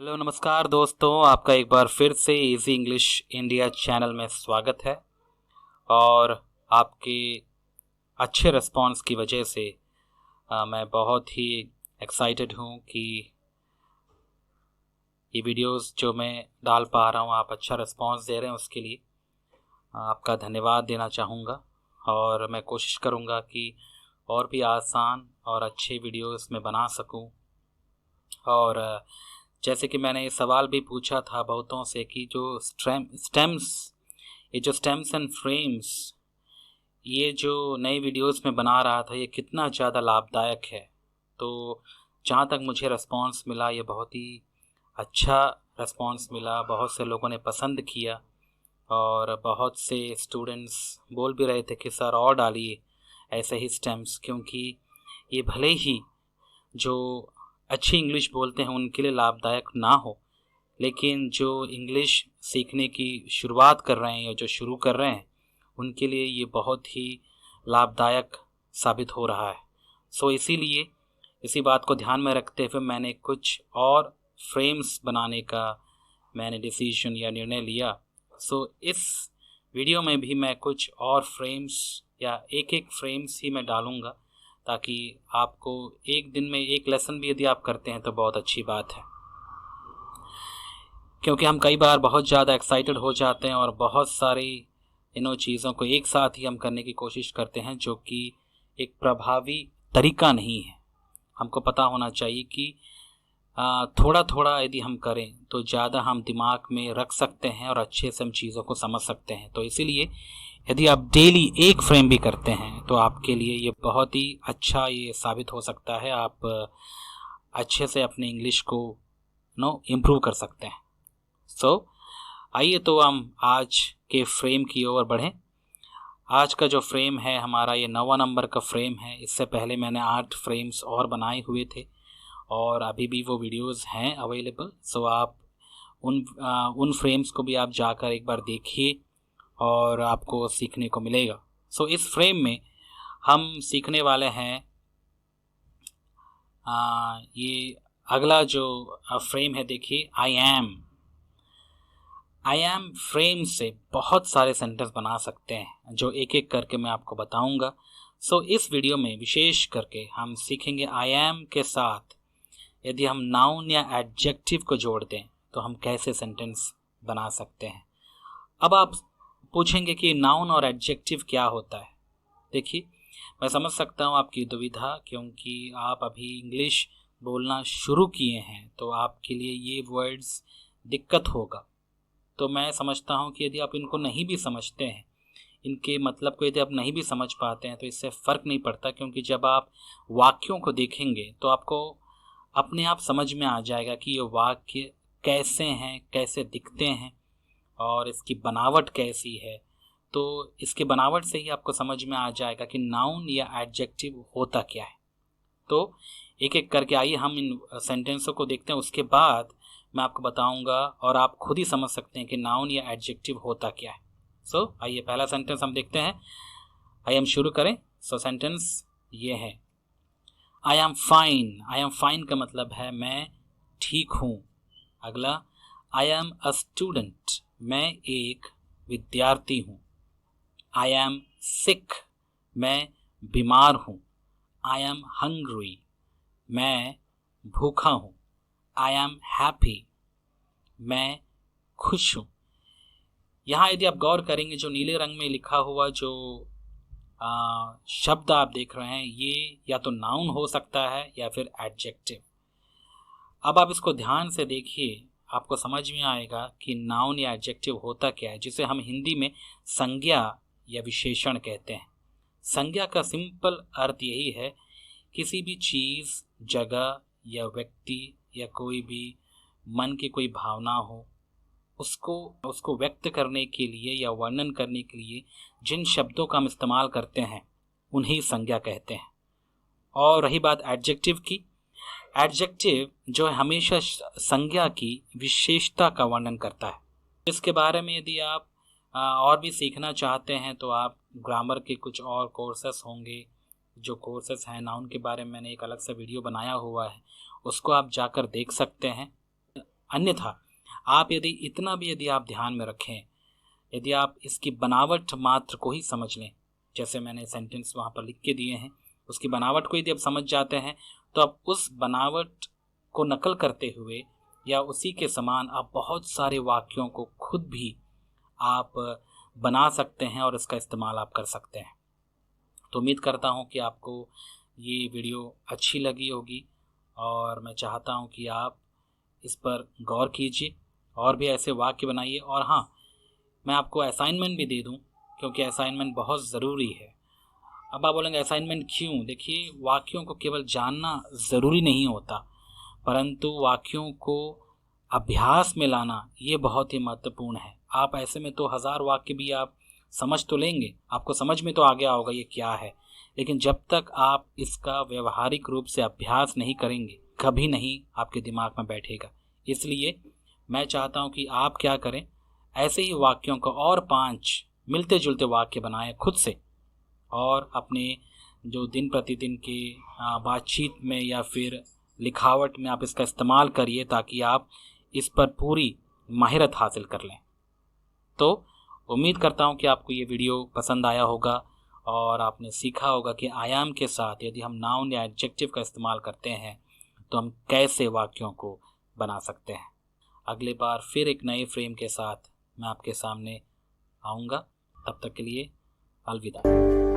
Hello नमस्कार दोस्तों, आपका एक बार फिर से इजी इंग्लिश इंडिया चैनल में स्वागत है। और आपके अच्छे रिस्पांस की वजह से मैं बहुत ही एक्साइटेड हूँ कि ये वीडियोस जो मैं डाल पा रहा हूँ, आप अच्छा रिस्पांस दे रहे हैं, उसके लिए आपका धन्यवाद देना चाहूँगा। और मैं कोशिश करूँगा कि और भी आसान और अच्छे वीडियोस में बना सकूँ। और जैसे कि मैंने ये सवाल भी पूछा था बहुतों से कि जो स्टेम्स एंड फ्रेम्स ये जो नई वीडियोस में बना रहा था, ये कितना ज़्यादा लाभदायक है। तो जहाँ तक मुझे रिस्पांस मिला, ये बहुत ही अच्छा रिस्पांस मिला, बहुत से लोगों ने पसंद किया। और बहुत से स्टूडेंट्स बोल भी रहे थे कि सर और डालिए ऐसे ही स्टेम्स, क्योंकि ये भले ही जो अच्छी इंग्लिश बोलते हैं उनके लिए लाभदायक ना हो, लेकिन जो इंग्लिश सीखने की शुरुआत कर रहे हैं या जो शुरू कर रहे हैं उनके लिए ये बहुत ही लाभदायक साबित हो रहा है। इसीलिए इसी बात को ध्यान में रखते हुए मैंने कुछ और फ्रेम्स बनाने का डिसीजन या निर्णय लिया। इस वीडियो में भी मैं कुछ और फ्रेम्स या एक फ्रेम्स ही मैं डालूँगा, ताकि आपको एक दिन में एक लेसन भी यदि आप करते हैं तो बहुत अच्छी बात है। क्योंकि हम कई बार बहुत ज़्यादा एक्साइटेड हो जाते हैं और बहुत सारी चीज़ों को एक साथ ही हम करने की कोशिश करते हैं, जो कि एक प्रभावी तरीका नहीं है। हमको पता होना चाहिए कि थोड़ा थोड़ा यदि हम करें तो ज़्यादा हम दिमाग में रख सकते हैं और अच्छे से हम चीज़ों को समझ सकते हैं। तो इसीलिए यदि आप डेली एक फ्रेम भी करते हैं तो आपके लिए ये बहुत ही अच्छा ये साबित हो सकता है। आप अच्छे से अपने इंग्लिश को इम्प्रूव कर सकते हैं। आइए तो हम आज के फ्रेम की ओर बढ़ें। आज का जो फ्रेम है हमारा, ये 9वां नंबर का फ्रेम है। इससे पहले मैंने 8 फ्रेम्स और बनाए हुए थे और अभी भी वो वीडियोस हैं अवेलेबल। आप उन फ्रेम्स को भी आप जाकर एक बार देखिए और आपको सीखने को मिलेगा। इस फ्रेम में हम सीखने वाले हैं ये अगला जो फ्रेम है, देखिए आई एम फ्रेम से बहुत सारे सेंटेंस बना सकते हैं, जो एक एक करके मैं आपको बताऊंगा। इस वीडियो में विशेष करके हम सीखेंगे आई एम के साथ यदि हम नाउन या एडजेक्टिव को जोड़ दें तो हम कैसे सेंटेंस बना सकते हैं। अब आप पूछेंगे कि नाउन और एडजेक्टिव क्या होता है। देखिए, मैं समझ सकता हूँ आपकी दुविधा, क्योंकि आप अभी इंग्लिश बोलना शुरू किए हैं तो आपके लिए ये वर्ड्स दिक्कत होगा। तो मैं समझता हूँ कि यदि आप इनको नहीं भी समझते हैं, इनके मतलब को यदि आप नहीं भी समझ पाते हैं तो इससे फ़र्क नहीं पड़ता, क्योंकि जब आप वाक्यों को देखेंगे तो आपको अपने आप समझ में आ जाएगा कि ये वाक्य कैसे हैं, कैसे दिखते हैं और इसकी बनावट कैसी है। तो इसके बनावट से ही आपको समझ में आ जाएगा कि नाउन या एडजेक्टिव होता क्या है। तो एक एक करके आइए हम इन सेंटेंसों को देखते हैं, उसके बाद मैं आपको बताऊंगा और आप खुद ही समझ सकते हैं कि नाउन या एडजेक्टिव होता क्या है। आइए पहला सेंटेंस हम देखते हैं। आइए हम शुरू करें। सेंटेंस ये है, I am fine. I am fine का मतलब है मैं ठीक हूँ। अगला, आई एम अ स्टूडेंट, मैं एक विद्यार्थी हूँ। आई एम सिक, मैं बीमार हूँ। आई एम हंग्री, मैं भूखा हूँ। आई एम हैप्पी, मैं खुश हूँ। यहाँ यदि आप गौर करेंगे, जो नीले रंग में लिखा हुआ जो शब्द आप देख रहे हैं, ये या तो नाउन हो सकता है या फिर एडजेक्टिव। अब आप इसको ध्यान से देखिए, आपको समझ में आएगा कि नाउन या एडजेक्टिव होता क्या है, जिसे हम हिंदी में संज्ञा या विशेषण कहते हैं। संज्ञा का सिंपल अर्थ यही है, किसी भी चीज़, जगह या व्यक्ति या कोई भी मन की कोई भावना हो, उसको व्यक्त करने के लिए या वर्णन करने के लिए जिन शब्दों का हम इस्तेमाल करते हैं उन्हें संज्ञा कहते हैं। और रही बात एडजेक्टिव की, एडजेक्टिव जो है हमेशा संज्ञा की विशेषता का वर्णन करता है। इसके बारे में यदि आप और भी सीखना चाहते हैं तो आप ग्रामर के कुछ और कोर्सेस होंगे, जो कोर्सेस हैं नाउन के बारे में मैंने एक अलग सा वीडियो बनाया हुआ है, उसको आप जाकर देख सकते हैं। अन्यथा आप यदि आप ध्यान में रखें, यदि आप इसकी बनावट मात्र को ही समझ लें, जैसे मैंने सेंटेंस वहाँ पर लिख के दिए हैं, उसकी बनावट को यदि आप समझ जाते हैं तो आप उस बनावट को नकल करते हुए या उसी के समान आप बहुत सारे वाक्यों को खुद भी आप बना सकते हैं और इसका इस्तेमाल आप कर सकते हैं। तो उम्मीद करता हूँ कि आपको ये वीडियो अच्छी लगी होगी और मैं चाहता हूँ कि आप इस पर गौर कीजिए और भी ऐसे वाक्य बनाइए। और हाँ, मैं आपको असाइनमेंट भी दे दूँ, क्योंकि असाइनमेंट बहुत ज़रूरी है। अब आप बोलेंगे असाइनमेंट क्यों? देखिए, वाक्यों को केवल जानना ज़रूरी नहीं होता, परंतु वाक्यों को अभ्यास में लाना ये बहुत ही महत्वपूर्ण है। आप ऐसे में तो 1000 वाक्य भी आप समझ तो लेंगे, आपको समझ में तो आ गया होगा ये क्या है, लेकिन जब तक आप इसका व्यवहारिक रूप से अभ्यास नहीं करेंगे, कभी नहीं आपके दिमाग में बैठेगा। इसलिए मैं चाहता हूँ कि आप क्या करें, ऐसे ही वाक्यों को और 5 मिलते जुलते वाक्य बनाएं खुद से, और अपने जो दिन प्रतिदिन के बातचीत में या फिर लिखावट में आप इसका इस्तेमाल करिए, ताकि आप इस पर पूरी माहिरत हासिल कर लें। तो उम्मीद करता हूँ कि आपको ये वीडियो पसंद आया होगा और आपने सीखा होगा कि आई एम के साथ यदि हम नाउन या एडजेक्टिव का इस्तेमाल करते हैं तो हम कैसे वाक्यों को बना सकते हैं। अगली बार फिर एक नए फ्रेम के साथ मैं आपके सामने आऊँगा। तब तक के लिए अलविदा।